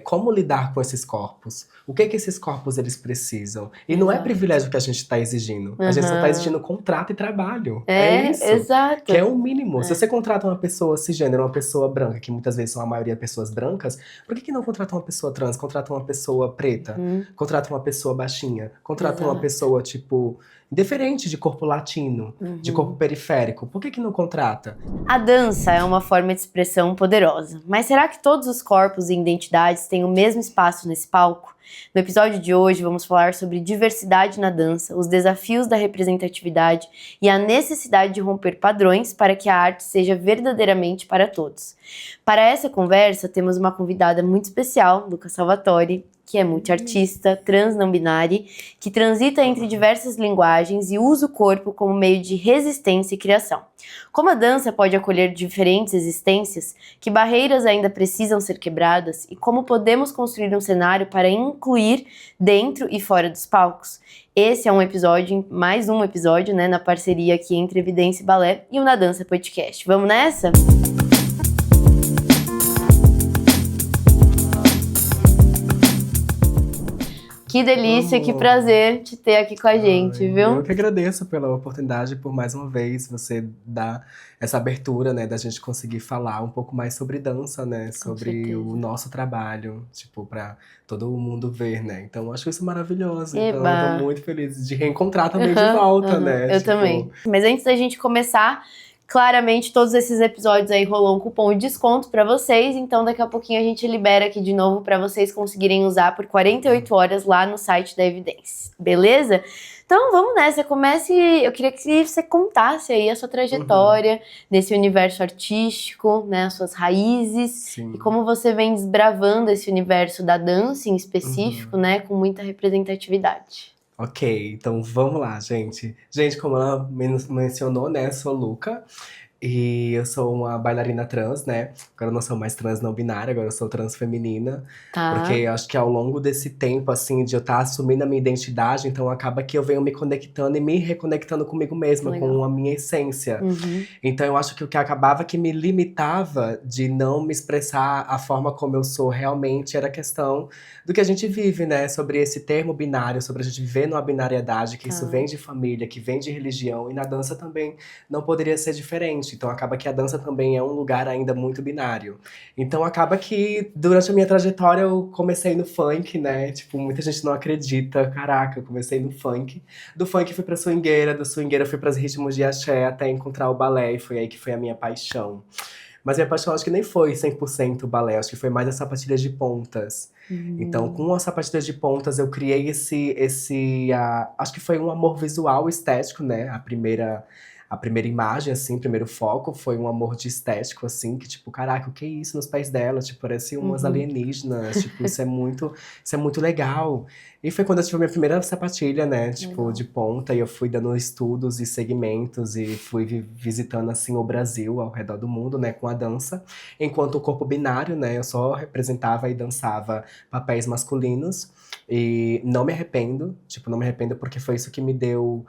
como lidar com esses corpos? O que esses corpos eles precisam? E não é Exato. privilégio que a gente está exigindo. A gente só está Aham. exigindo contrato e trabalho. É isso. Exato. Que é o mínimo. Se É. você contrata uma pessoa cisgênero, uma pessoa branca, que muitas vezes são a maioria pessoas brancas, por que não contrata uma pessoa trans? Contrata uma pessoa preta? Contrata uma pessoa baixinha? Contrata uma Exato. pessoa, tipo, diferente de corpo latino, de corpo periférico? Por que não contrata? A dança é uma forma de expressão poderosa, mas será que todos os corpos e identidades têm o mesmo espaço nesse palco? No episódio de hoje vamos falar sobre diversidade na dança, os desafios da representatividade e a necessidade de romper padrões para que a arte seja verdadeiramente para todos. Para essa conversa temos uma convidada muito especial, Luca Salvatore, que é multiartista, trans não binária, que transita entre diversas linguagens e usa o corpo como meio de resistência e criação. Como a dança pode acolher diferentes existências, que barreiras ainda precisam ser quebradas e como podemos construir um cenário para incluir dentro e fora dos palcos. Esse é um episódio, mais um episódio, né, na parceria aqui entre Evidência e Balé e o Na Dança Podcast. Vamos nessa? Que delícia, que prazer te ter aqui com a gente, viu? Eu que agradeço pela oportunidade, por mais uma vez você dar essa abertura, né, da gente conseguir falar um pouco mais sobre dança, né, sobre o nosso trabalho, tipo, pra todo mundo ver, né. Então eu acho isso maravilhoso, então eu tô muito feliz de reencontrar também de volta, né. Eu também. Mas antes da gente começar, claramente todos esses episódios aí rolou um cupom de desconto pra vocês, então daqui a pouquinho a gente libera aqui de novo pra vocês conseguirem usar por 48 horas lá no site da Evidência, beleza? Então vamos nessa, eu queria que você contasse aí a sua trajetória nesse universo artístico, né, as suas raízes. Sim. E como você vem desbravando esse universo da dança em específico, né, com muita representatividade. Ok, então vamos lá, gente. Gente, como ela mencionou, né, eu sou Luca. E eu sou uma bailarina trans, né? Agora eu não sou mais trans não binária, agora eu sou trans feminina. Tá. Porque eu acho que ao longo desse tempo, assim, de eu estar assumindo a minha identidade, então acaba que eu venho me conectando e me reconectando comigo mesma, com a minha essência. Então eu acho que o que acabava que me limitava de não me expressar a forma como eu sou realmente era a questão do que a gente vive, né? Sobre esse termo binário, sobre a gente viver numa binariedade, que isso vem de família, que vem de religião, e na dança também não poderia ser diferente. Então acaba que a dança também é um lugar ainda muito binário. Então acaba que durante a minha trajetória eu comecei no funk, né? Tipo, muita gente não acredita. Caraca, eu comecei no funk. Do funk fui pra swingueira, do swingueira fui pros ritmos de axé até encontrar o balé. E foi aí que foi a minha paixão. Mas minha paixão acho que nem foi 100% balé, acho que foi mais as sapatilhas de pontas. Então, com as sapatilhas de pontas, eu criei acho que foi um amor visual estético, né? A primeira imagem, assim, o primeiro foco foi um amor de estético, assim, que tipo, caraca, o que é isso nos pés dela? Tipo, parece umas alienígenas, tipo, isso é muito legal. E foi quando eu tive a minha primeira sapatilha, né, tipo, de ponta, e eu fui dando estudos e segmentos, e fui visitando, assim, o Brasil, ao redor do mundo, né, com a dança. Enquanto o corpo binário, né, eu só representava e dançava papéis masculinos, e não me arrependo, tipo, não me arrependo porque foi isso que me deu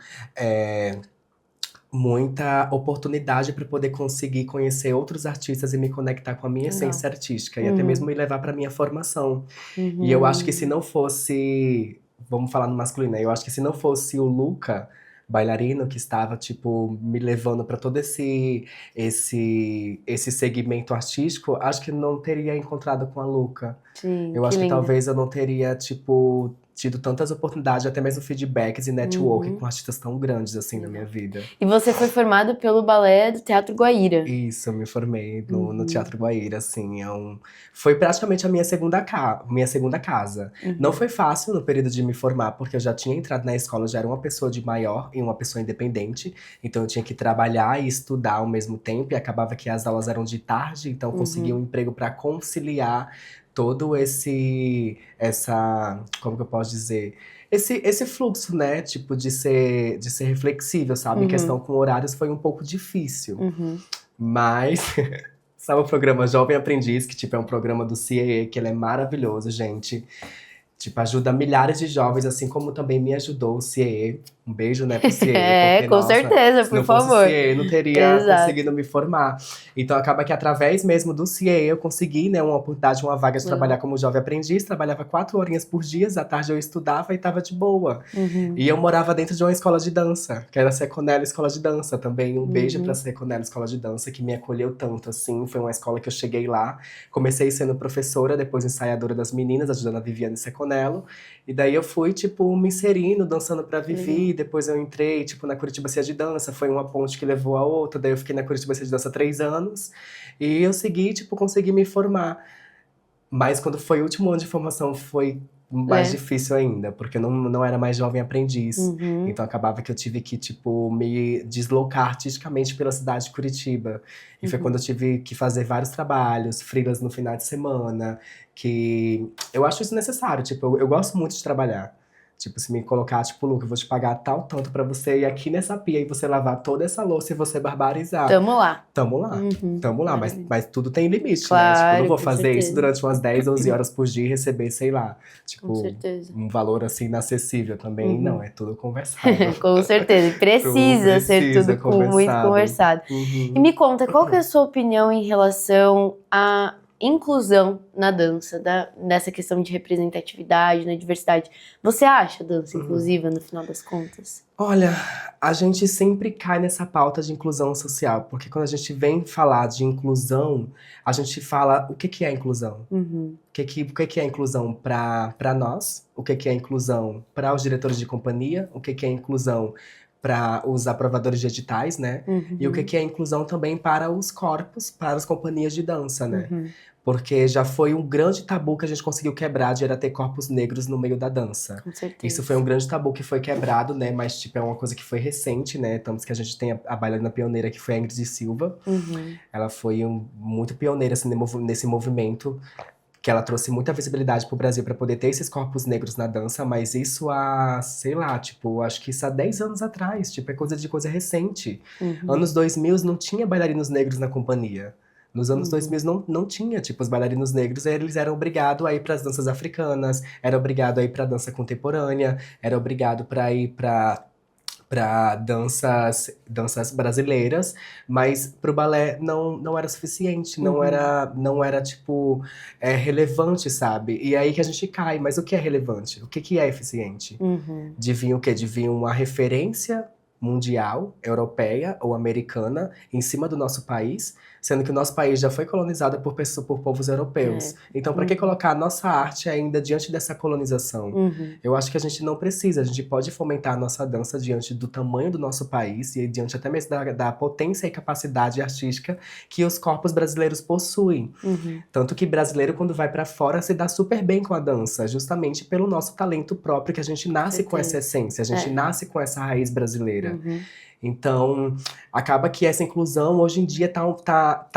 muita oportunidade para poder conseguir conhecer outros artistas e me conectar com a minha essência artística. E até mesmo me levar para minha formação. E eu acho que se não fosse, vamos falar no masculino, né? Eu acho que se não fosse o Luca, bailarino, que estava, tipo, me levando para todo esse segmento artístico, acho que não teria encontrado com a Luca. Sim, eu acho que talvez eu não teria, tipo, tido tantas oportunidades, até mesmo feedbacks e networking com artistas tão grandes, assim, na minha vida. E você foi formado pelo balé do Teatro Guaíra. Isso, eu me formei no Teatro Guaíra, assim, foi praticamente a minha segunda casa. Não foi fácil no período de me formar, porque eu já tinha entrado na escola, já era uma pessoa de maior e uma pessoa independente, então eu tinha que trabalhar e estudar ao mesmo tempo, e acabava que as aulas eram de tarde, então eu conseguia um emprego para conciliar todo como que eu posso dizer? Esse fluxo, né, tipo, de ser reflexível, sabe? Em questão com horários foi um pouco difícil. Mas, sabe o programa Jovem Aprendiz, que, tipo, é um programa do CAA, que ele é maravilhoso, gente. Tipo, ajuda milhares de jovens, assim como também me ajudou o CAA. Um beijo, né, pro CIE, porque, Com nossa, certeza, se por não fosse o favor. CIE, eu não teria Exato. conseguido me formar. Então acaba que através mesmo do CIE eu consegui, né, uma oportunidade, uma vaga de trabalhar como jovem aprendiz, trabalhava 4 horinhas por dia, à tarde eu estudava e tava de boa. E eu morava dentro de uma escola de dança, que era a Seconello Escola de Dança também. Um beijo pra Seconello Escola de Dança, que me acolheu tanto, assim. Foi uma escola que eu cheguei lá, comecei sendo professora, depois ensaiadora das meninas, ajudando a Viviane Seconello. E daí eu fui, tipo, me inserindo, dançando pra Vivi. Depois eu entrei, tipo, na Curitiba Cia de Dança. Foi uma ponte que levou a outra. Daí eu fiquei na Curitiba Cia de Dança 3 anos. E eu segui, tipo, consegui me formar. Mas quando foi o último ano de formação, foi mais difícil ainda, porque eu não era mais jovem aprendiz. Então acabava que eu tive que, tipo, me deslocar artisticamente pela cidade de Curitiba. E foi quando eu tive que fazer vários trabalhos, freelas no final de semana, que eu acho isso necessário, tipo, eu gosto muito de trabalhar. Tipo, se me colocar, tipo, Luca, eu vou te pagar tal tanto pra você ir aqui nessa pia e você lavar toda essa louça e você barbarizar. Tamo lá. Tamo lá. Tamo lá, mas tudo tem limite, né? Claro, Tipo, eu não vou com fazer certeza. isso durante umas 10, 11 horas por dia e receber, sei lá, Com tipo, certeza. um valor assim inacessível também. Não, é tudo conversado. Com certeza. E precisa ser tudo muito conversado. E me conta, qual que é a sua opinião em relação à inclusão na dança, nessa questão de representatividade, na diversidade? Você acha a dança inclusiva no final das contas? Olha, a gente sempre cai nessa pauta de inclusão social, porque quando a gente vem falar de inclusão, a gente fala o que é inclusão. O que é inclusão para nós, o que é inclusão para os diretores de companhia, o que é inclusão para os aprovadores de editais, né? E o que é inclusão também para os corpos, para as companhias de dança, né? Porque já foi um grande tabu que a gente conseguiu quebrar, de era ter corpos negros no meio da dança. Com certeza. Isso foi um grande tabu que foi quebrado, né? Mas, tipo, é uma coisa que foi recente, né? Tanto que a gente tem a bailarina pioneira, que foi a Ingrid Silva. Ela foi muito pioneira, assim, nesse movimento, que ela trouxe muita visibilidade pro Brasil para poder ter esses corpos negros na dança, mas isso há, sei lá, tipo, acho que isso há 10 anos atrás, tipo, é coisa recente. Anos 2000 não tinha bailarinos negros na companhia. Nos anos 2000 não tinha, tipo, os bailarinos negros, eles eram obrigados a ir para as danças africanas, era obrigado a ir para dança contemporânea, era obrigado para ir para danças brasileiras, mas pro balé não era suficiente, não era tipo relevante, sabe? E aí que a gente cai, mas o que é relevante? O que é eficiente? De vir o quê? De vir uma referência mundial, europeia ou americana em cima do nosso país, sendo que o nosso país já foi colonizado por povos europeus. Então, para que colocar a nossa arte ainda diante dessa colonização? Eu acho que a gente não precisa, a gente pode fomentar a nossa dança diante do tamanho do nosso país e diante até mesmo da potência e capacidade artística que os corpos brasileiros possuem. Tanto que brasileiro, quando vai para fora, se dá super bem com a dança, justamente pelo nosso talento próprio, que a gente nasce com essa essência, a gente nasce com essa raiz brasileira. Então, acaba que essa inclusão hoje em dia tá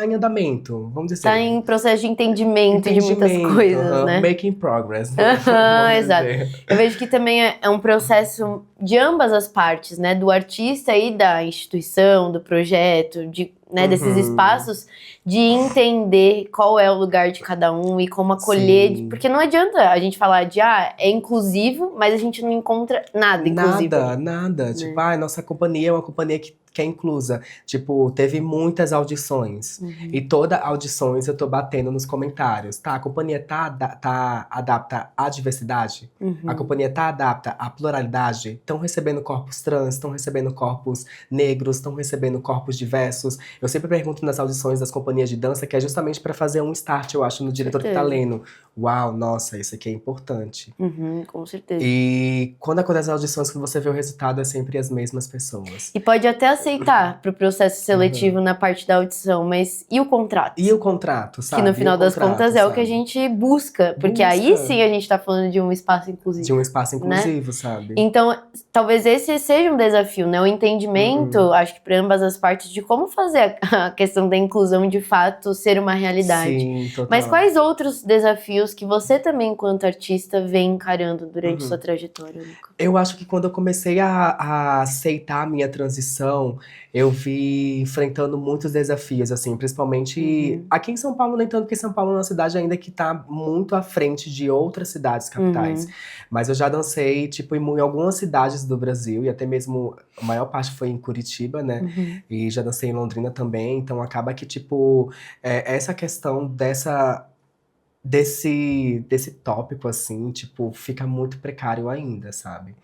em andamento, vamos dizer. Tá em processo de entendimento de muitas coisas, né? Making progress. Exato. Eu vejo que também é um processo de ambas as partes, né? Do artista e da instituição, do projeto, desses espaços, de entender qual é o lugar de cada um e como acolher. Porque não adianta a gente falar é inclusivo, mas a gente não encontra nada inclusivo. Nada. Tipo, nossa companhia é uma companhia que é inclusa. Tipo, teve muitas audições. E toda audições eu tô batendo nos comentários. Tá, a companhia adapta à diversidade? A companhia adapta à pluralidade? Estão recebendo corpos trans, estão recebendo corpos negros, estão recebendo corpos diversos. Eu sempre pergunto nas audições das companhias de dança, que é justamente para fazer um start, eu acho, no diretor que tá lendo. Uau, nossa, isso aqui é importante. Com certeza. E quando acontece as audições, que você vê o resultado, é sempre as mesmas pessoas. E pode até aceitar pro processo seletivo na parte da audição, mas e o contrato? E o contrato, sabe? Que no final das contas é o que a gente busca, porque aí sim a gente tá falando de um espaço inclusivo. De um espaço inclusivo, sabe? Então, talvez esse seja um desafio, né? O entendimento, acho que para ambas as partes, de como fazer a questão da inclusão de fato ser uma realidade. Sim, total. Mas quais outros desafios que você também, enquanto artista, vem encarando durante sua trajetória, Luca? Eu acho que quando eu comecei a aceitar a minha transição, inclusão, eu vi enfrentando muitos desafios, assim, principalmente aqui em São Paulo, nem tanto, porque São Paulo é uma cidade ainda que tá muito à frente de outras cidades capitais. Mas eu já dancei, tipo, em algumas cidades do Brasil, e até mesmo a maior parte foi em Curitiba, né? E já dancei em Londrina também, então acaba que, tipo, essa questão desse tópico, assim, tipo, fica muito precário ainda, sabe?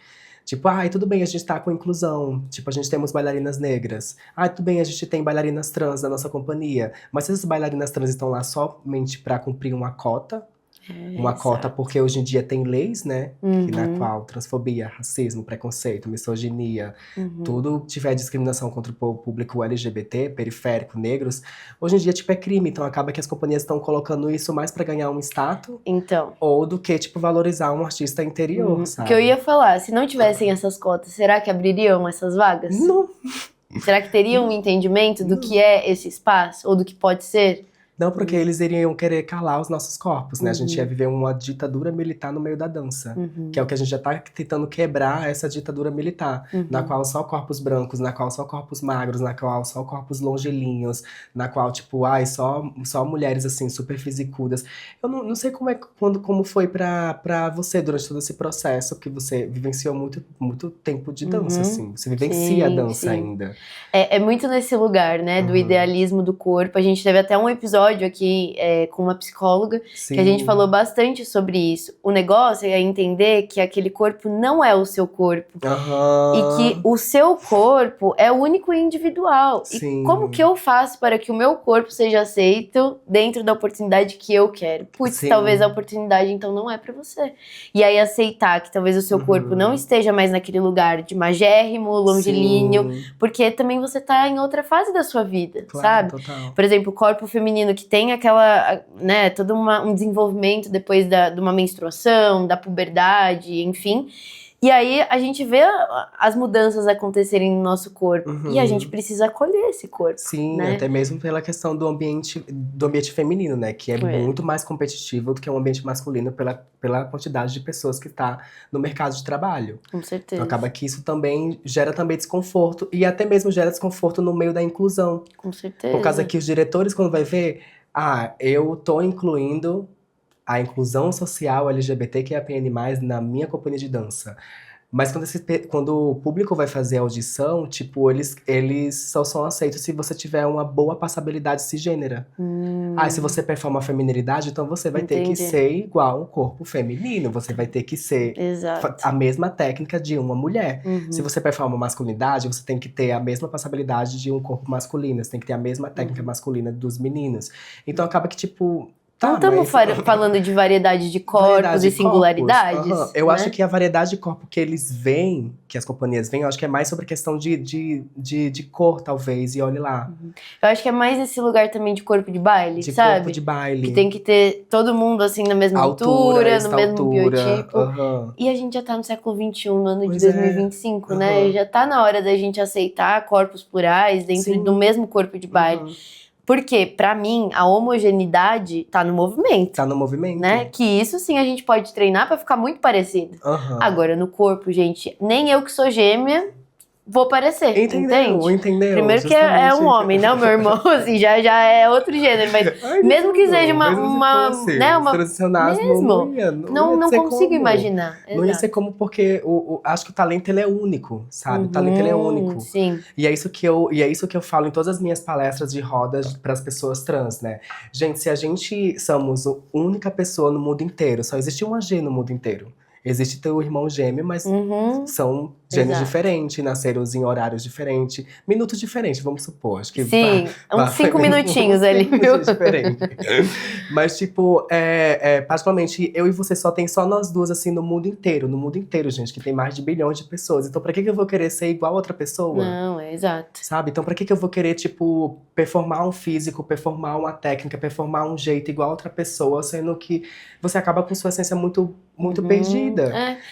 Tipo, ai, tudo bem, a gente tá com inclusão. Tipo, a gente temos bailarinas negras. Ai, tudo bem, a gente tem bailarinas trans na nossa companhia. Mas essas bailarinas trans estão lá somente pra cumprir uma cota, porque hoje em dia tem leis, né? Na qual transfobia, racismo, preconceito, misoginia, tudo tiver discriminação contra o público LGBT, periférico, negros, hoje em dia, tipo, é crime. Então acaba que as companhias estão colocando isso mais pra ganhar um status, Então, ou do que, tipo, valorizar um artista interior, o sabe? que eu ia falar, se não tivessem essas cotas, será que abririam essas vagas? Não. Será que teriam um entendimento do que é esse espaço, ou do que pode ser? Não, porque eles iriam querer calar os nossos corpos, né? A gente ia viver uma ditadura militar no meio da dança. Que é o que a gente já tá tentando quebrar, essa ditadura militar. Na qual só corpos brancos, na qual só corpos magros, na qual só corpos longilínhos, na qual, tipo, ai, só mulheres, assim, super fisicudas. Eu não sei como foi pra você durante todo esse processo, que você vivenciou muito tempo de dança, assim. Você vivencia a dança ainda. É muito nesse lugar, né, do idealismo do corpo. A gente teve até um episódio aqui com uma psicóloga que a gente falou bastante sobre isso. O negócio é entender que aquele corpo não é o seu corpo. E que o seu corpo é único e individual. Sim. E como que eu faço para que o meu corpo seja aceito dentro da oportunidade que eu quero? Putz, talvez a oportunidade então não é pra você. E aí aceitar que talvez o seu corpo não esteja mais naquele lugar de magérrimo, longilíneo, porque também você tá em outra fase da sua vida, sabe? Total. Por exemplo, o corpo feminino que tem aquela, né, todo um desenvolvimento depois de uma menstruação, da puberdade, enfim. E aí a gente vê as mudanças acontecerem no nosso corpo. E a gente precisa acolher esse corpo. Sim, né? até mesmo pela questão do ambiente feminino, né? Que é muito mais competitivo do que o ambiente masculino pela quantidade de pessoas que tá no mercado de trabalho. Com certeza. Então acaba que isso também gera desconforto. E até mesmo gera desconforto no meio da inclusão. Com certeza. Por causa que os diretores, quando vai ver, eu tô incluindo a inclusão social LGBTQIAPN+, na minha companhia de dança. Mas quando o público vai fazer a audição, tipo, eles só são aceitos se você tiver uma boa passabilidade cisgênera. Se você performa a feminilidade, então você vai ter que ser igual um corpo feminino. Você vai ter que ser a mesma técnica de uma mulher. Se você performa masculinidade, você tem que ter a mesma passabilidade de um corpo masculino. Você tem que ter a mesma técnica masculina dos meninos. Então acaba que, tipo... Não estamos falando de variedade de corpos e singularidades. Eu acho que a variedade de corpo que eles veem, que as companhias veem, eu acho que é mais sobre questão de cor, talvez, e olhe lá. Eu acho que é mais esse lugar também de corpo de baile, de sabe? Corpo de baile. Que tem que ter todo mundo assim na mesma altura, no mesmo biotipo. E a gente já tá no século XXI, no ano de 2025, né? Já tá na hora da gente aceitar corpos plurais dentro do mesmo corpo de baile. Porque, pra mim, a homogeneidade tá no movimento. Tá no movimento. Né? Que isso sim a gente pode treinar pra ficar muito parecido. Agora, no corpo, gente, nem eu que sou gêmea vou parecer. Entendeu? Primeiro justamente. que é um homem, não, meu irmão? Assim, já é outro gênero. Mas mesmo que seja uma não consigo imaginar. Não ia ser como, porque acho que o talento ele é único, sabe? O talento ele é único. Sim. E é isso que eu falo em todas as minhas palestras de rodas para as pessoas trans, né? Gente, se a gente somos a única pessoa no mundo inteiro, só existe uma G no mundo inteiro. Existe teu irmão gêmeo, mas são gêmeos diferentes, nasceram em horários diferentes, minutos diferentes, vamos supor. Acho que sim, uns 5 minutinhos ali, viu? Mas, tipo, particularmente, eu e você só nós duas, assim, no mundo inteiro, gente, que tem mais de bilhões de pessoas. Então, pra que eu vou querer ser igual a outra pessoa? Não, exato. Sabe? Então, pra que eu vou querer, tipo, performar um físico, performar uma técnica, performar um jeito igual a outra pessoa, sendo que você acaba com sua essência muito perdida.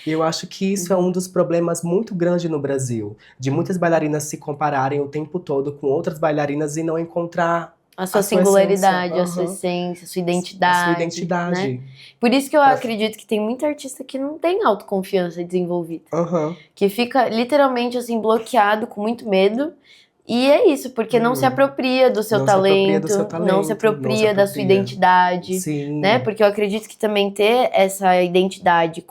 E eu acho que isso é um dos problemas muito grandes no Brasil. De muitas bailarinas se compararem o tempo todo com outras bailarinas e não encontrar A sua a sua singularidade, essência, a sua aham. essência, a sua A identidade. sua identidade. Né? Por isso que eu Pra- acredito que tem muita artista que não tem autoconfiança desenvolvida. Aham. Que fica literalmente assim, bloqueado, com muito medo. E é isso, porque não se apropria do seu Não se apropria do talento, seu não se talento, não se apropria da sua apropria. identidade. Sim. Né? Porque eu acredito que também ter essa identidade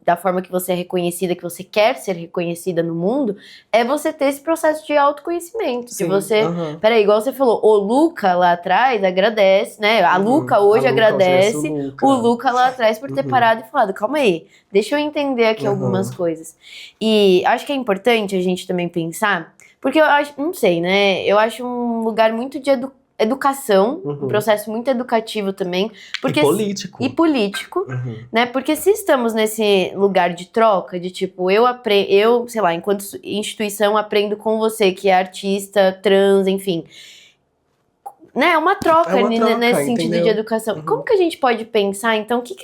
da forma que você é reconhecida, que você quer ser reconhecida no mundo, é você ter esse processo de autoconhecimento. Sim. De você. aham. Peraí, igual você falou, o Luca lá atrás agradece, né? A Luca hoje A Luca, agradece hoje é o Luca lá atrás por ter Uhum. parado e falado, calma aí, deixa eu entender aqui algumas coisas. E acho que é importante a gente também pensar, porque eu acho, não sei, né? Eu acho um lugar muito de educação, um processo muito educativo também. Porque, E político. Uhum. Né? Porque se estamos nesse lugar de troca, de tipo, eu, sei lá, enquanto instituição aprendo com você, que é artista, trans, enfim. Né? É uma troca, nesse sentido de educação. Como que a gente pode pensar, então, o que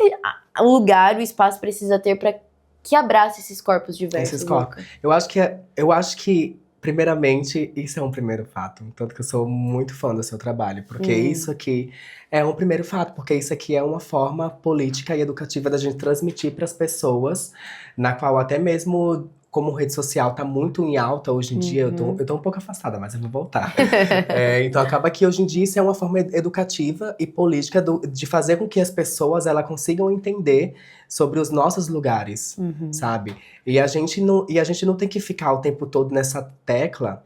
o lugar, o espaço precisa ter para que abrace esses corpos diversos? Esses corpos. Eu acho que primeiramente, isso é um primeiro fato. Tanto que eu sou muito fã do seu trabalho. Porque isso aqui é um primeiro fato. Porque isso aqui é uma forma política e educativa da gente transmitir para as pessoas, na qual até mesmo, como rede social tá muito em alta hoje em dia, eu tô um pouco afastada, mas eu vou voltar. Então acaba que hoje em dia isso é uma forma educativa e política de fazer com que as pessoas elas consigam entender sobre os nossos lugares, sabe? E a gente não tem que ficar o tempo todo nessa tecla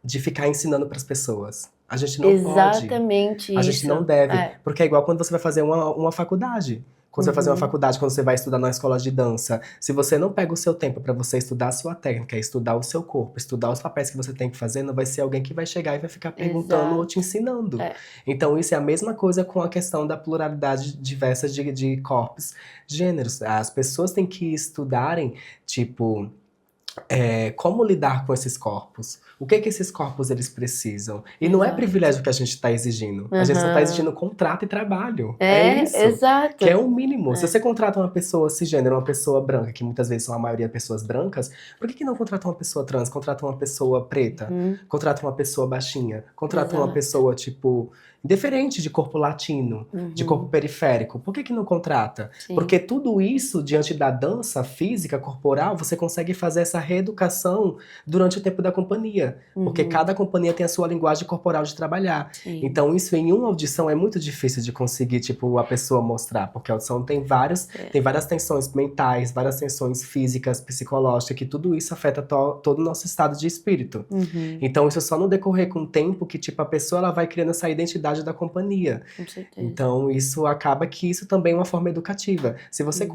de ficar ensinando para as pessoas. A gente não pode. Exatamente isso. A gente não deve. Porque é igual quando você vai fazer uma faculdade. Quando você vai fazer uma faculdade, quando você vai estudar na escola de dança, se você não pega o seu tempo para você estudar a sua técnica, estudar o seu corpo, estudar os papéis que você tem que fazer, não vai ser alguém que vai chegar e vai ficar perguntando ou te ensinando. Então isso é a mesma coisa com a questão da pluralidade diversa de corpos, gêneros. As pessoas têm que estudarem, tipo, como lidar com esses corpos. O que esses corpos eles precisam. E não é privilégio que a gente está exigindo. A gente só está exigindo contrato e trabalho. É isso. Exato. Que é o mínimo. Se você contrata uma pessoa cisgênero, uma pessoa branca, que muitas vezes são a maioria pessoas brancas, por que não contrata uma pessoa trans? Contrata uma pessoa preta? Contrata uma pessoa baixinha? Contrata uma pessoa, tipo, indiferente, de corpo latino, de corpo periférico? Por que não contrata? Sim. Porque tudo isso, diante da dança física, corporal, você consegue fazer essa reeducação durante o tempo da companhia. Porque cada companhia tem a sua linguagem corporal de trabalhar. Sim. Então isso em uma audição é muito difícil de conseguir, tipo, a pessoa mostrar. Porque a audição tem várias tensões mentais, várias tensões físicas, psicológicas, que tudo isso afeta todo o nosso estado de espírito. Então isso só no decorrer com o tempo que, tipo, a pessoa ela vai criando essa identidade da companhia. Com certeza. Então isso acaba que isso também é uma forma educativa. Se você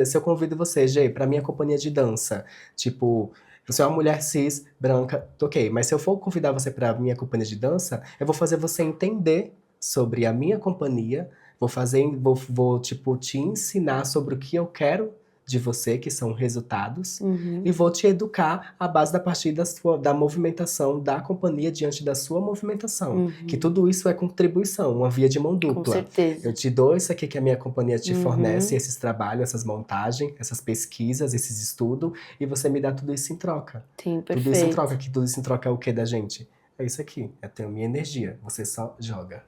se eu convido você, Gê, pra minha companhia de dança, tipo, você é uma mulher cis, branca, ok, mas se eu for convidar você pra minha companhia de dança, eu vou fazer você entender sobre a minha companhia, vou tipo, te ensinar sobre o que eu quero de você, que são resultados, e vou te educar à base da partir da movimentação da companhia diante da sua movimentação. Que tudo isso é contribuição, uma via de mão dupla. Com certeza. Eu te dou isso aqui que a minha companhia te fornece, esses trabalhos, essas montagens, essas pesquisas, esses estudos, e você me dá tudo isso em troca. Sim, perfeito. Tudo isso em troca, que tudo isso em troca é o que da gente? É isso aqui, é ter a minha energia, você só joga.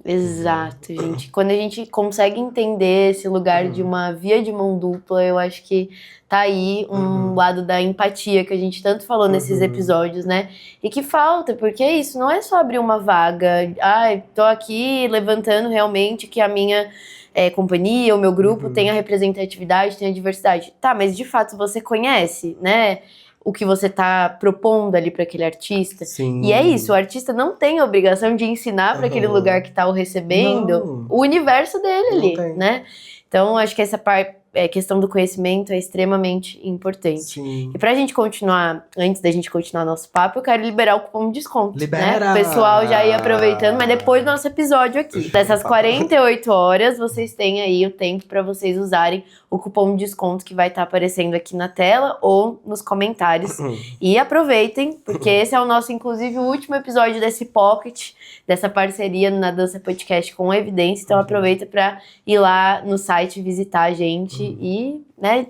Exato, gente. Quando a gente consegue entender esse lugar de uma via de mão dupla, eu acho que tá aí um lado da empatia que a gente tanto falou nesses episódios, né? E que falta, porque é isso, não é só abrir uma vaga. Ai, tô aqui levantando realmente que a minha companhia, o meu grupo tenha representatividade, tenha diversidade. Tá, mas de fato você conhece, né? O que você tá propondo ali para aquele artista. Sim. E é isso, o artista não tem a obrigação de ensinar para aquele lugar que tá o recebendo o universo dele ali, né? Então, acho que essa questão do conhecimento é extremamente importante. Sim. E pra gente continuar, antes da gente continuar nosso papo, eu quero liberar o cupom de desconto. Libera! Né? O pessoal já ia aproveitando, mas depois do nosso episódio aqui. Dessas 48 horas, vocês têm aí o tempo pra vocês usarem o cupom de desconto que vai estar aparecendo aqui na tela ou nos comentários. E aproveitem, porque esse é o nosso, inclusive, o último episódio desse Pocket, dessa parceria na Dança Podcast com Evidência. Então aproveita pra ir lá no site visitar a gente e, né,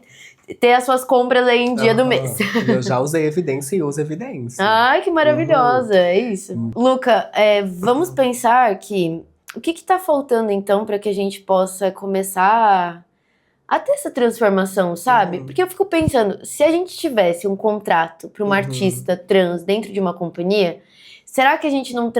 ter as suas compras aí em dia do mês. Eu já usei evidência e uso evidência. Ai, que maravilhosa, é isso. Luca, vamos pensar que o que tá faltando então para que a gente possa começar a ter essa transformação, sabe? Porque eu fico pensando, se a gente tivesse um contrato para uma artista trans dentro de uma companhia, será que a gente não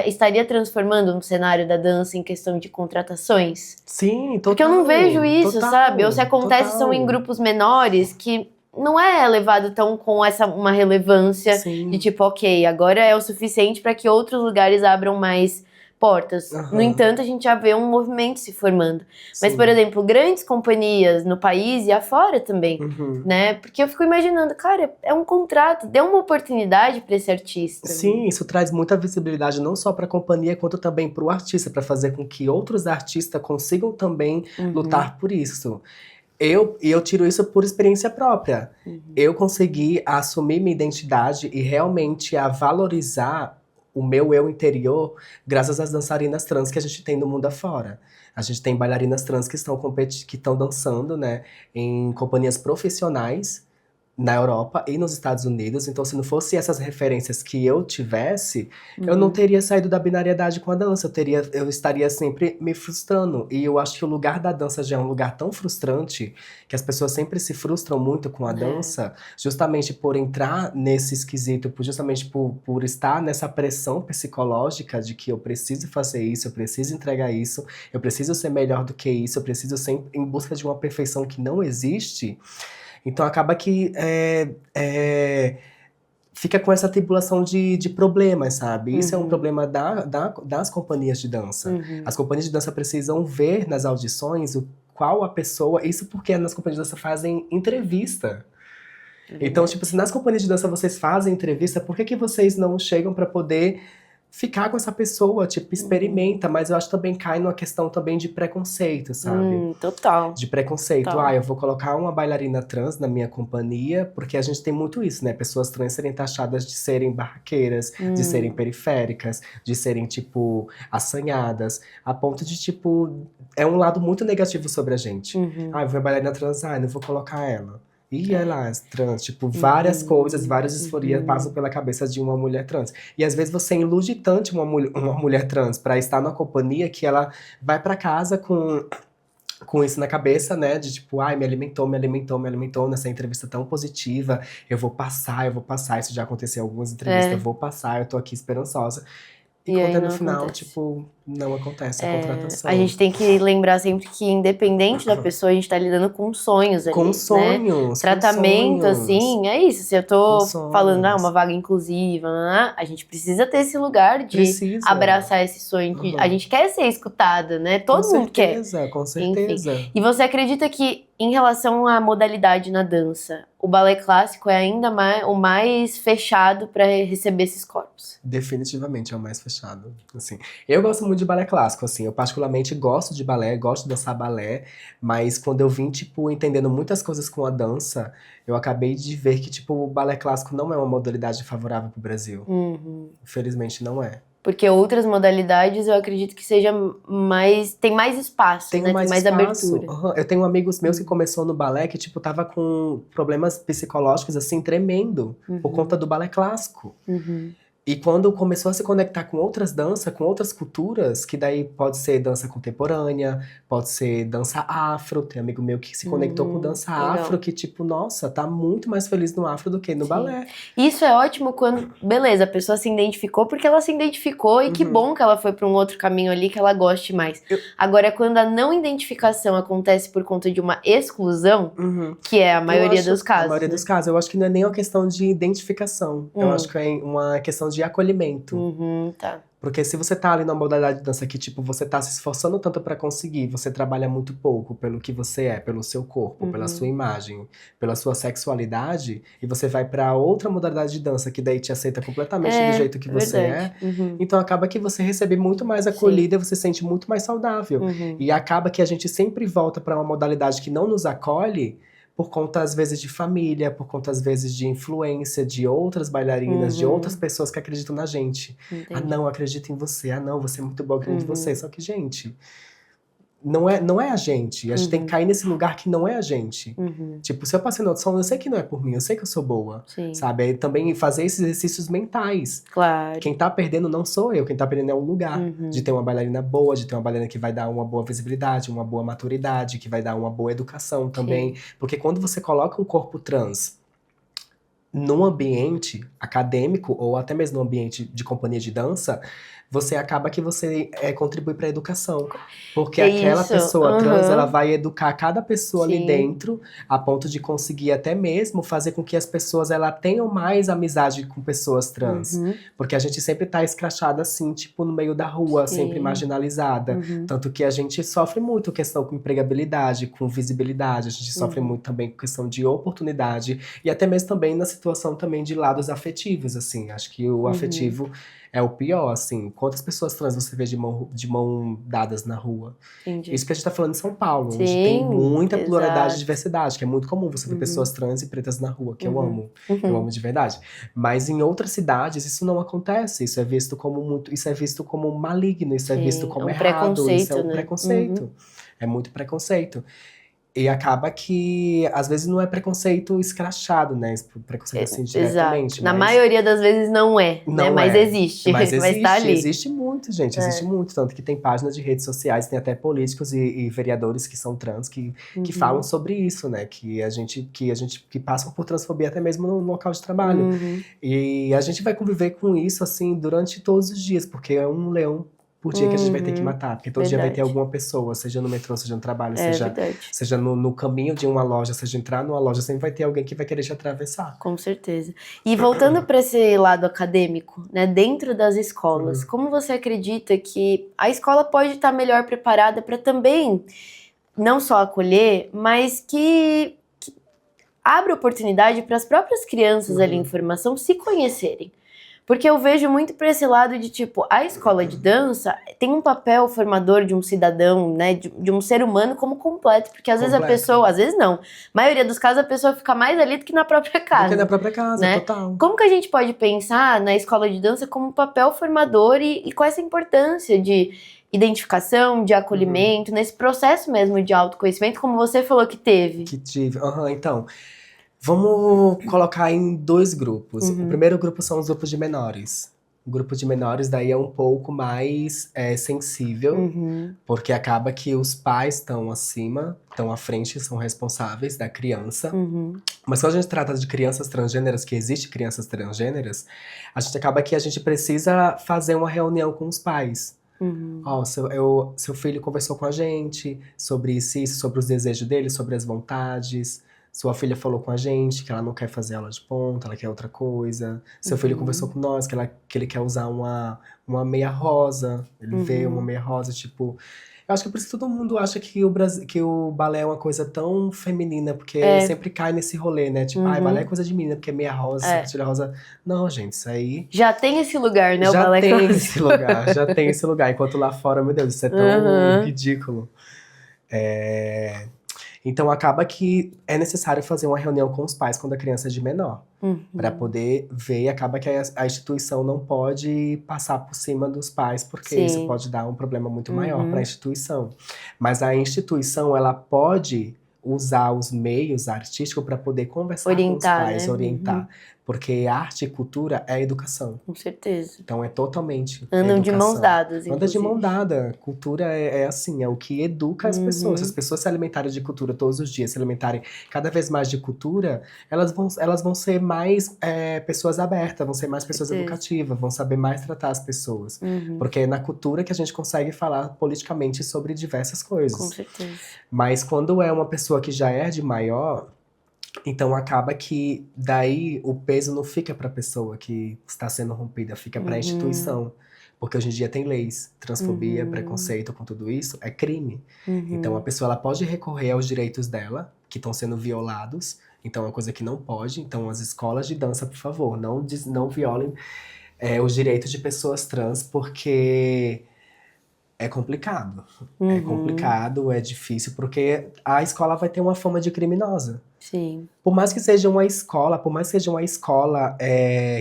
estaria transformando um cenário da dança em questão de contratações? Sim, total. Porque eu não vejo isso, total, sabe? Ou se acontece, total. são em grupos menores que não é levado tão com uma relevância de tipo, ok, agora é o suficiente para que outros lugares abram mais portas. No entanto, a gente já vê um movimento se formando. Mas, por exemplo, grandes companhias no país e afora também, né? Porque eu fico imaginando, cara, é um contrato, dê uma oportunidade para esse artista. Sim, isso traz muita visibilidade não só para a companhia, quanto também para o artista, para fazer com que outros artistas consigam também lutar por isso. Eu tiro isso por experiência própria. Eu consegui assumir minha identidade e realmente a valorizar o meu eu interior graças às dançarinas trans que a gente tem no mundo afora. A gente tem bailarinas trans que estão dançando, né, em companhias profissionais na Europa e nos Estados Unidos. Então, se não fosse essas referências que eu tivesse, eu não teria saído da binariedade com a dança. Eu estaria sempre me frustrando. E eu acho que o lugar da dança já é um lugar tão frustrante, que as pessoas sempre se frustram muito com a dança, justamente por entrar nesse esquisito, justamente por estar nessa pressão psicológica de que eu preciso fazer isso, eu preciso entregar isso, eu preciso ser melhor do que isso, eu preciso ser em busca de uma perfeição que não existe. Então acaba que fica com essa tribulação de problemas, sabe? Isso é um problema das companhias de dança. As companhias de dança precisam ver nas audições qual a pessoa... Isso porque nas companhias de dança fazem entrevista. Então, tipo, se nas companhias de dança vocês fazem entrevista, por que vocês não chegam para poder ficar com essa pessoa? Tipo, experimenta, mas eu acho que também cai numa questão também de preconceito, sabe? Total. De preconceito. Total. Eu vou colocar uma bailarina trans na minha companhia, porque a gente tem muito isso, né? Pessoas trans serem taxadas de serem barraqueiras, de serem periféricas, de serem, tipo, assanhadas, a ponto de, tipo, é um lado muito negativo sobre a gente. Eu vou bailarina trans, não vou colocar ela. E ela é trans, tipo, várias coisas, várias disforias passam pela cabeça de uma mulher trans. E às vezes você ilude tanto uma mulher trans pra estar numa companhia que ela vai pra casa com isso na cabeça, né? De tipo, me alimentou nessa entrevista tão positiva. Eu vou passar. Isso já aconteceu em algumas entrevistas. Eu vou passar, eu tô aqui esperançosa. E quando no final, acontece. Tipo, não acontece a contratação. A gente tem que lembrar sempre que, independente da pessoa, a gente tá lidando com sonhos ali, com sonhos, né? Tratamento, com sonhos. assim, é isso. Se eu tô falando, uma vaga inclusiva, a gente precisa ter esse lugar de abraçar esse sonho. A gente quer ser escutada, né? Todo mundo quer. Com certeza. Enfim. E você acredita que, em relação à modalidade na dança, o balé clássico é ainda o mais fechado para receber esses corpos? Definitivamente é o mais fechado, assim. Eu gosto muito de balé clássico, assim. Eu particularmente gosto de balé, gosto de dançar balé. Mas quando eu vim, tipo, entendendo muitas coisas com a dança, eu acabei de ver que, tipo, o balé clássico não é uma modalidade favorável pro Brasil. Infelizmente não é. Porque outras modalidades eu acredito que seja tem mais espaço, tem né? mais tem mais espaço. abertura. Eu tenho amigos meus que começou no balé que, tipo, tava com problemas psicológicos, assim, tremendo, por conta do balé clássico. E quando começou a se conectar com outras danças, com outras culturas, que daí pode ser dança contemporânea, pode ser dança afro, tem amigo meu que se conectou com dança afro, que tipo, nossa, tá muito mais feliz no afro do que no balé. Isso é ótimo quando, beleza, a pessoa se identificou porque ela se identificou e que bom que ela foi pra um outro caminho ali que ela goste mais. Agora, quando a não identificação acontece por conta de uma exclusão, que é a maioria dos casos. A maioria dos casos, eu acho que não é nem uma questão de identificação, eu acho que é uma questão de acolhimento. Tá. Porque se você tá ali numa modalidade de dança que, tipo, você tá se esforçando tanto pra conseguir, você trabalha muito pouco pelo que você é, pelo seu corpo, pela sua imagem, pela sua sexualidade, e você vai pra outra modalidade de dança que daí te aceita completamente do jeito que você é, então acaba que você recebe muito mais acolhida, você se sente muito mais saudável. E acaba que a gente sempre volta pra uma modalidade que não nos acolhe, por conta, às vezes, de família, por conta, às vezes, de influência de outras bailarinas, de outras pessoas que acreditam na gente. Não, acredito em você. Não, você é muito boa, acredito em você. Só que, gente, não é a gente tem que cair nesse lugar que não é a gente. Tipo, se eu passei na audição, eu sei que não é por mim, eu sei que eu sou boa, Sim. sabe? Aí também fazer esses exercícios mentais. Claro. Quem tá perdendo não sou eu, quem tá perdendo é o lugar de ter uma bailarina boa, de ter uma bailarina que vai dar uma boa visibilidade, uma boa maturidade, que vai dar uma boa educação também. Porque quando você coloca um corpo trans num ambiente acadêmico ou até mesmo num ambiente de companhia de dança, você acaba que você contribui para a educação. Porque aquela pessoa trans, ela vai educar cada pessoa ali dentro, a ponto de conseguir até mesmo fazer com que as pessoas tenham mais amizade com pessoas trans. Porque a gente sempre tá escrachada assim, tipo, no meio da rua, sempre marginalizada. Tanto que a gente sofre muito questão com empregabilidade, com visibilidade, a gente sofre muito também com questão de oportunidade, e até mesmo também na situação também de lados afetivos, assim. Acho que o afetivo é o pior, assim. Quantas pessoas trans você vê de mão dadas na rua? Entendi. Isso que a gente tá falando em São Paulo, onde tem muita pluralidade e diversidade, que é muito comum você ver pessoas trans e pretas na rua, que eu amo. Eu amo de verdade. Mas em outras cidades isso não acontece. Isso é visto como maligno, isso é visto como errado. Isso é um preconceito. É muito preconceito. E acaba que, às vezes, não é preconceito escrachado, né? Preconceito assim, diretamente. Exato. Na maioria das vezes não é, né? Mas existe. Mas existe, tá ali. Existe muito, gente. Existe muito. Tanto que tem páginas de redes sociais, tem até políticos e vereadores que são trans que falam sobre isso, né? Que passam por transfobia até mesmo no local de trabalho. E a gente vai conviver com isso, assim, durante todos os dias, porque é um leão por dia que a gente vai ter que matar. Porque todo dia vai ter alguma pessoa, seja no metrô, seja no trabalho, seja no caminho de uma loja, seja entrar numa loja, sempre vai ter alguém que vai querer te atravessar. Com certeza. E voltando para esse lado acadêmico, né, dentro das escolas, como você acredita que a escola pode estar melhor preparada para também não só acolher, mas que abra oportunidade para as próprias crianças ali em formação se conhecerem? Porque eu vejo muito para esse lado de, tipo, a escola de dança tem um papel formador de um cidadão, né, de um ser humano como completo, porque às vezes a pessoa, às vezes não, maioria dos casos a pessoa fica mais ali do que na própria casa. Do que na própria casa, né? Total. Como que a gente pode pensar na escola de dança como um papel formador e com essa importância de identificação, de acolhimento, nesse processo mesmo de autoconhecimento, como você falou que teve? Que tive, então... Vamos colocar em 2 grupos. O primeiro grupo são os grupos de menores. O grupo de menores daí é um pouco mais sensível, porque acaba que os pais estão acima, estão à frente, são responsáveis da criança. Mas quando a gente trata de crianças transgêneras, que existe crianças transgêneras, a gente acaba que a gente precisa fazer uma reunião com os pais. Seu filho conversou com a gente sobre isso, sobre os desejos dele, sobre as vontades. Sua filha falou com a gente que ela não quer fazer aula de ponta, ela quer outra coisa. Seu filho conversou com nós que ele quer usar uma meia rosa. Ele vê uma meia rosa, tipo... Eu acho que por isso que todo mundo acha que o balé é uma coisa tão feminina, porque sempre cai nesse rolê, né? Tipo, balé é coisa de menina, porque é meia rosa, sapatilha rosa. Não, gente, isso aí... Já tem esse lugar, né? O balé Já tem esse lugar. Enquanto lá fora, meu Deus, isso é tão ridículo. Então acaba que é necessário fazer uma reunião com os pais quando a criança é de menor. Para poder ver, e acaba que a instituição não pode passar por cima dos pais, porque isso pode dar um problema muito maior para a instituição. Mas a instituição, ela pode usar os meios artísticos para poder conversar com os pais, orientar. Porque arte e cultura é educação. Com certeza. Então é totalmente Andam de mãos dadas, Anda de mão dada. Cultura é assim, é o que educa as pessoas. Se as pessoas se alimentarem de cultura todos os dias, se alimentarem cada vez mais de cultura, elas vão ser mais pessoas abertas, vão ser mais pessoas educativas, vão saber mais tratar as pessoas. Porque é na cultura que a gente consegue falar politicamente sobre diversas coisas. Com certeza. Mas quando é uma pessoa que já é de maior... Então acaba que daí o peso não fica para a pessoa que está sendo rompida, fica para a instituição. Porque hoje em dia tem leis, transfobia, preconceito com tudo isso, é crime. Então a pessoa ela pode recorrer aos direitos dela, que estão sendo violados, então é uma coisa que não pode. Então as escolas de dança, por favor, não violem os direitos de pessoas trans, porque... É complicado. É complicado, é difícil, porque a escola vai ter uma fama de criminosa. Sim. Por mais que seja uma escola,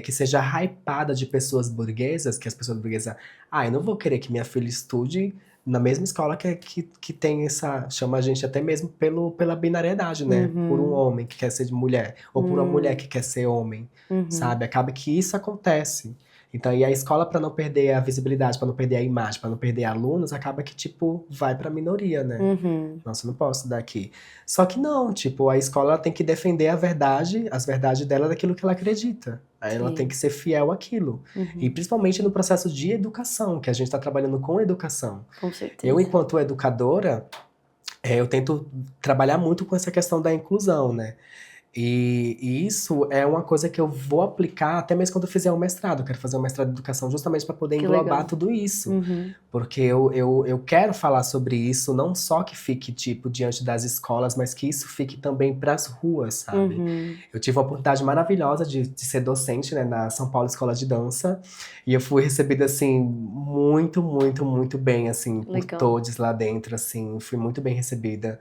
que seja hypada de pessoas burguesas, que as pessoas burguesas... eu não vou querer que minha filha estude na mesma escola que tem essa... Chama a gente até mesmo pela binariedade, né? Por um homem que quer ser de mulher, ou por uma mulher que quer ser homem, sabe? Acaba que isso acontece. Então, e a escola, para não perder a visibilidade, para não perder a imagem, para não perder alunos, acaba que, tipo, vai pra minoria, né? Nossa, eu não posso dar aqui. Só que não, tipo, a escola ela tem que defender a verdade, as verdades dela daquilo que ela acredita. Aí ela Sim. tem que ser fiel àquilo. E principalmente no processo de educação, que a gente está trabalhando com educação. Com certeza. Eu, enquanto educadora, eu tento trabalhar muito com essa questão da inclusão, né? E isso é uma coisa que eu vou aplicar até mesmo quando eu fizer um mestrado. Eu quero fazer um mestrado de educação justamente para poder Que englobar legal. tudo isso. Porque eu quero falar sobre isso, não só que fique, tipo, diante das escolas, mas que isso fique também para as ruas, sabe? Eu tive uma oportunidade maravilhosa de ser docente, né, na São Paulo Escola de Dança. E eu fui recebida, assim, muito, muito, muito bem, assim, por Legal. todos lá dentro, assim. Fui muito bem recebida.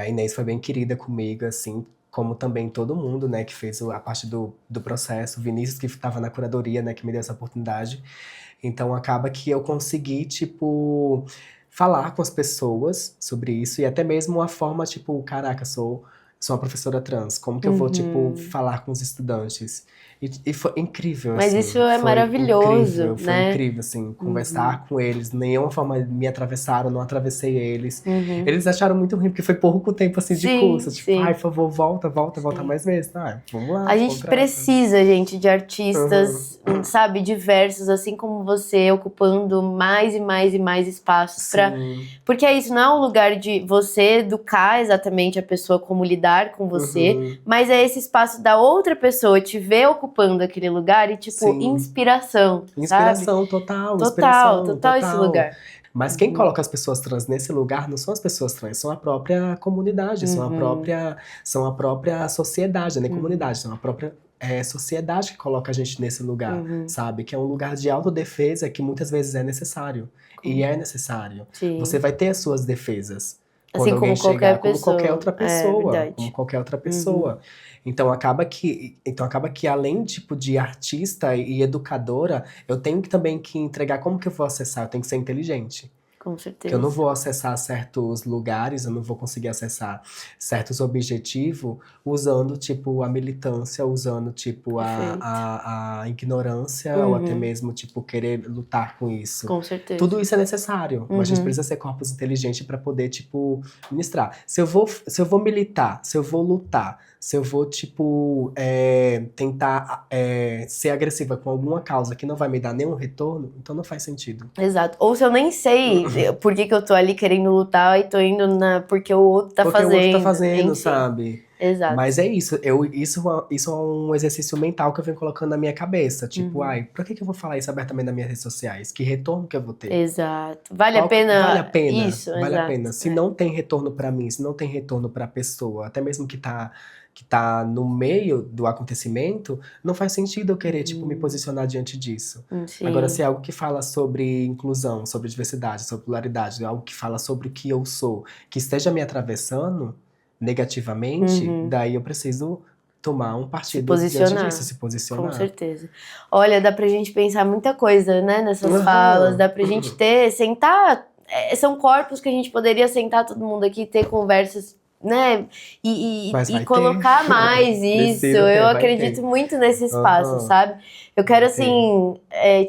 A Inês foi bem querida comigo, assim, como também todo mundo, né, que fez a parte do processo, o Vinícius, que estava na curadoria, né, que me deu essa oportunidade. Então, acaba que eu consegui, tipo, falar com as pessoas sobre isso, e até mesmo uma forma, tipo, caraca, sou uma professora trans, como que eu vou, tipo, falar com os estudantes? E foi incrível, Mas assim, isso é foi maravilhoso, foi né? incrível, assim, conversar com eles, nenhuma forma me atravessaram, não atravessei eles. Eles acharam muito ruim, porque foi pouco tempo, assim, de Sim, curso, tipo, sim. ai, por favor, volta Sim. mais vezes. Ah, vamos lá, A gente contrata. precisa, gente, de artistas, sabe, diversos, assim como você, ocupando mais e mais e mais espaços pra... Sim. Porque é isso, não é um lugar de você educar exatamente a pessoa como lidar com você, mas é esse espaço da outra pessoa te ver ocupando aquele lugar e, tipo, Sim. inspiração, sabe? Inspiração, total, Total esse lugar. Mas quem coloca as pessoas trans nesse lugar não são as pessoas trans, são a própria comunidade, são a própria sociedade, nem comunidade, são a própria sociedade que coloca a gente nesse lugar, sabe? Que é um lugar de autodefesa que muitas vezes é necessário. E é necessário. Sim. Você vai ter as suas defesas. Assim Quando alguém como qualquer chegar, como pessoa. qualquer outra pessoa. verdade. Como qualquer outra pessoa. Então acaba que além tipo de artista e educadora, eu tenho que também que entregar como que eu vou acessar, eu tenho que ser inteligente. Com certeza. Que eu não vou acessar certos lugares, eu não vou conseguir acessar certos objetivos usando, tipo, a militância, usando, tipo, a ignorância, ou até mesmo, tipo, querer lutar com isso. Com certeza. Tudo isso é necessário, mas a gente precisa ser corpos inteligentes para poder, tipo, ministrar. Se eu vou militar, se eu vou lutar, se eu vou, tipo, tentar ser agressiva com alguma causa que não vai me dar nenhum retorno, então não faz sentido. Exato. Ou se eu nem sei por que eu tô ali querendo lutar e tô indo porque o outro tá fazendo. Porque o outro tá fazendo, enfim. sabe? Exato. Mas é isso, isso é um exercício mental que eu venho colocando na minha cabeça. Tipo, ai, pra que eu vou falar isso abertamente nas minhas redes sociais? Que retorno que eu vou ter? Exato. Vale a pena? Vale a pena. Isso, Vale exato. a pena. Se não tem retorno pra mim, se não tem retorno pra pessoa, até mesmo que tá no meio do acontecimento, não faz sentido eu querer, tipo, me posicionar diante disso. Sim. Agora, se é algo que fala sobre inclusão, sobre diversidade, sobre pluralidade, algo que fala sobre o que eu sou, que esteja me atravessando negativamente, daí eu preciso tomar um partido diante disso, se posicionar. Com certeza. Olha, dá pra gente pensar muita coisa, né, nessas falas, dá pra gente sentar, são corpos que a gente poderia sentar todo mundo aqui, ter conversas, né, e colocar mais isso, eu acredito muito nesse espaço, sabe? Eu quero, assim,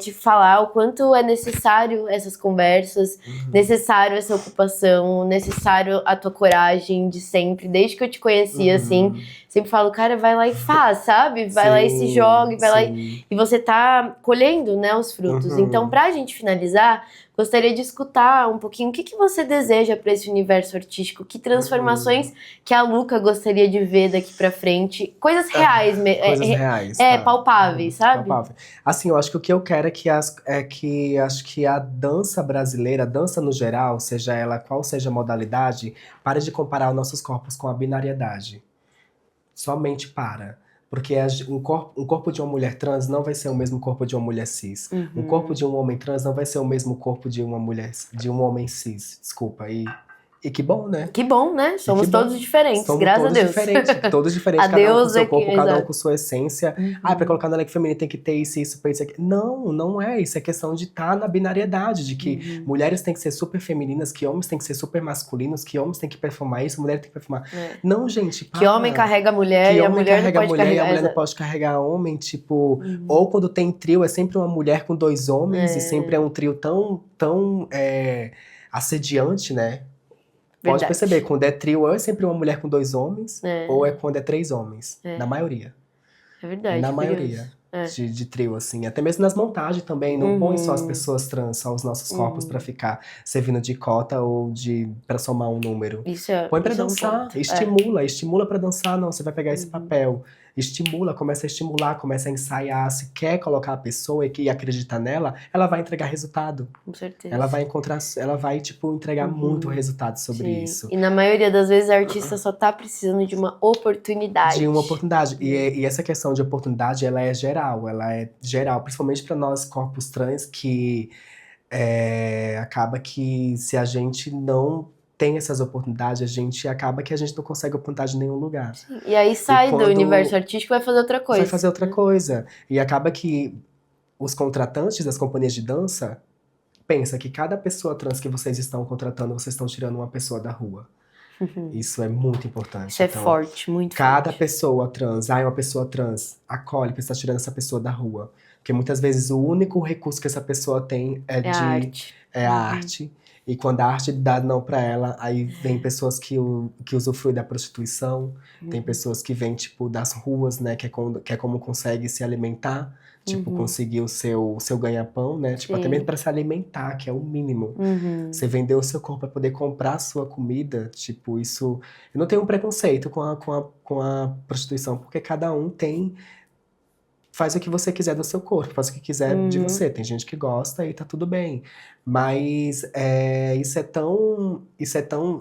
te falar o quanto é necessário essas conversas, necessário essa ocupação, necessário a tua coragem de sempre, desde que eu te conheci, assim, sempre falo, cara, vai lá e faz, sabe? Vai lá e se joga, vai lá e você tá colhendo, né, os frutos. Então, pra gente finalizar, gostaria de escutar um pouquinho o que você deseja para esse universo artístico, que transformações que a Luca gostaria de ver daqui pra frente, coisas reais, coisas reais, palpáveis, sabe? Palpável. Assim, eu acho que o que eu quero é que acho que a dança brasileira, a dança no geral, seja ela qual seja a modalidade, pare de comparar os nossos corpos com a binariedade. Somente para. Porque um corpo de uma mulher trans não vai ser o mesmo corpo de uma mulher cis. Um corpo de um homem trans não vai ser o mesmo corpo de uma mulher, de um homem cis. Desculpa, E que bom, né? Que bom, né? Somos que bom. todos diferentes, Somos graças todos a Deus. todos diferentes, A cada um com Deus seu é que- corpo, cada um exato. com sua essência. Pra colocar na lei feminina tem que ter isso, pra isso aqui. Não, não é. Isso é questão de estar na binariedade, de que mulheres têm que ser super femininas, que homens têm que ser super masculinos, que homens têm que performar isso, mulheres têm que performar. Não, gente, Que homem carrega a mulher que e a homem mulher não carrega a pode mulher e a carregar. mulher não exato. pode carregar homem, tipo... Ou quando tem trio, é sempre uma mulher com 2 homens, e sempre é um trio tão assediante, né? Pode Verdade. perceber, quando é trio, ou é sempre uma mulher com 2 homens, ou é quando é 3 homens. Na maioria. É verdade. Na curioso. maioria de trio, assim. Até mesmo nas montagens também, não põe só as pessoas trans, só os nossos corpos pra ficar servindo de cota ou pra somar um número. Isso é, Põe pra isso é um dançar, ponto. estimula pra dançar, não, você vai pegar esse papel. Estimula, começa a estimular, começa a ensaiar. Se quer colocar a pessoa e acreditar nela, ela vai entregar resultado. Com certeza. Ela vai, tipo, entregar muito resultado sobre isso. E na maioria das vezes a artista só tá precisando de uma oportunidade. De uma oportunidade. E essa questão de oportunidade, ela é geral, principalmente para nós corpos trans, que acaba que se a gente não tem essas oportunidades, acaba que a gente não consegue oportunidade em nenhum lugar. E aí sai do universo artístico e vai fazer outra coisa. Vai fazer outra coisa. E acaba que os contratantes das companhias de dança pensam que cada pessoa trans que vocês estão contratando, vocês estão tirando uma pessoa da rua. Isso é muito importante. Isso é forte, muito forte. Cada pessoa trans, é uma pessoa trans, acolhe pra estar tirando essa pessoa da rua. Porque muitas vezes o único recurso que essa pessoa tem é a arte. E quando a arte dá não pra ela, aí vem pessoas que usufruem da prostituição, tem pessoas que vêm, tipo, das ruas, né, que é como consegue se alimentar, tipo, conseguir o seu ganha-pão, né, tipo, até mesmo pra se alimentar, que é o mínimo. Você vender o seu corpo pra poder comprar a sua comida, tipo, isso... Eu não tenho um preconceito com a prostituição, porque cada um faz o que você quiser do seu corpo, faz o que quiser de você. Tem gente que gosta e tá tudo bem. Mas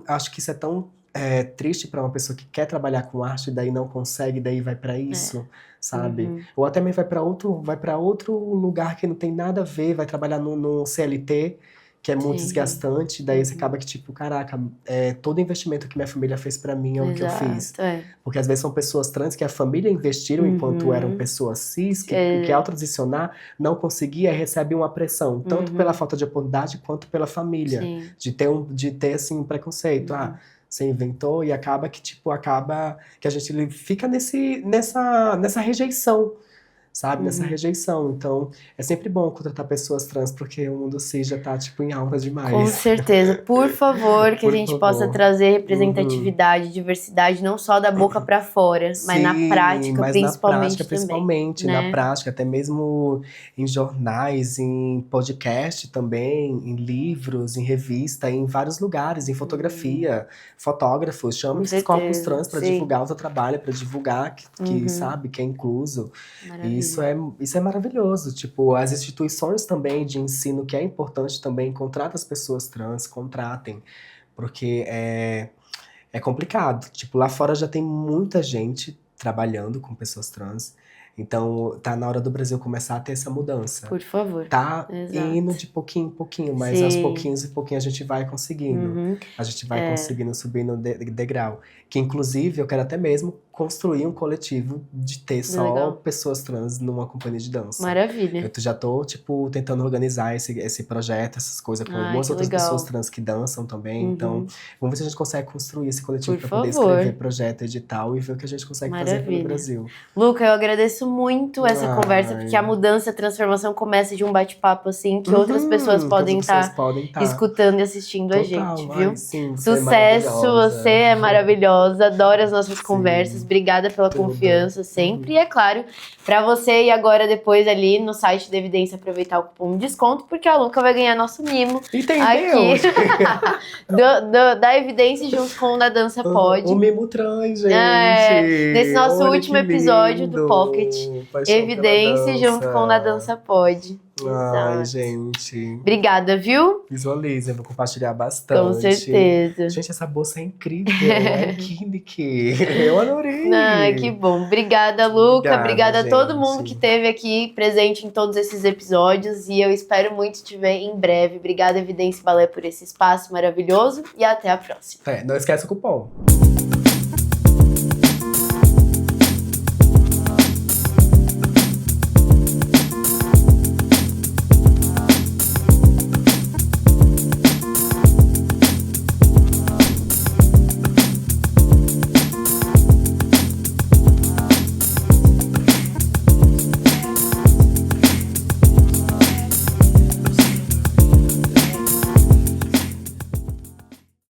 acho que isso é tão triste pra uma pessoa que quer trabalhar com arte e daí não consegue, daí vai pra isso, sabe? Ou até mesmo vai pra outro lugar que não tem nada a ver, vai trabalhar no CLT, que é muito desgastante, daí você acaba que, tipo, caraca, todo investimento que minha família fez pra mim é o que eu fiz. Porque às vezes são pessoas trans que a família investiram enquanto eram pessoas cis, que ao transicionar não conseguia e recebe uma pressão, tanto pela falta de oportunidade quanto pela família, de ter assim, um preconceito. Você inventou e acaba que a gente fica nessa rejeição. Sabe? Nessa rejeição. Então, é sempre bom contratar pessoas trans, porque o mundo cis já tá, tipo, em alta demais. Com certeza. Por favor, que a gente possa trazer representatividade, diversidade, não só da boca pra fora, mas na prática, principalmente também. Na prática, até mesmo em jornais, em podcast também, em livros, em revista, em vários lugares, em fotografia, fotógrafos, chamam esses corpos trans pra divulgar o seu trabalho, pra divulgar que sabe, que é incluso. E isso é maravilhoso. Tipo, as instituições também de ensino, que é importante também, contratem as pessoas trans, contratem. Porque é complicado. Tipo, lá fora já tem muita gente trabalhando com pessoas trans. Então, tá na hora do Brasil começar a ter essa mudança. Por favor. Tá indo de pouquinho em pouquinho, mas aos pouquinhos e pouquinho a gente vai conseguindo. A gente vai conseguindo subir no degrau. Que, inclusive, eu quero até mesmo construir um coletivo de ter só pessoas trans numa companhia de dança. Maravilha. Eu já tô, tipo, tentando organizar esse projeto, essas coisas, com algumas outras pessoas trans que dançam também. Então, vamos ver se a gente consegue construir esse coletivo pra poder escrever projeto, edital e ver o que a gente consegue fazer pelo Brasil. Luca, eu agradeço muito essa conversa, porque a mudança, a transformação começa de um bate-papo, assim, que outras pessoas podem estar escutando e assistindo a gente, viu? Sim, sucesso, você é maravilhosa, adoro as nossas conversas. Obrigada pela confiança sempre. E é claro, pra você ir agora depois ali no site da Evidência aproveitar o cupom de desconto, porque a Luca vai ganhar nosso mimo. Entendeu? Aqui. da Evidência junto com o da Dança Pode. O mimo trans, gente. Nesse nosso último episódio do Pocket. Evidência junto com o da Dança Pode. Ai, Exato. gente. Obrigada, viu? Visualizem, vou compartilhar bastante. Com certeza. Gente, essa bolsa é incrível. É Kinnick. Eu adorei. Ai, que bom. Obrigada, Luca. Obrigada a todo gente. mundo que esteve aqui presente em todos esses episódios. E eu espero muito te ver em breve. Obrigada, Evidência Balé, por esse espaço maravilhoso. E até a próxima. Não esquece o cupom.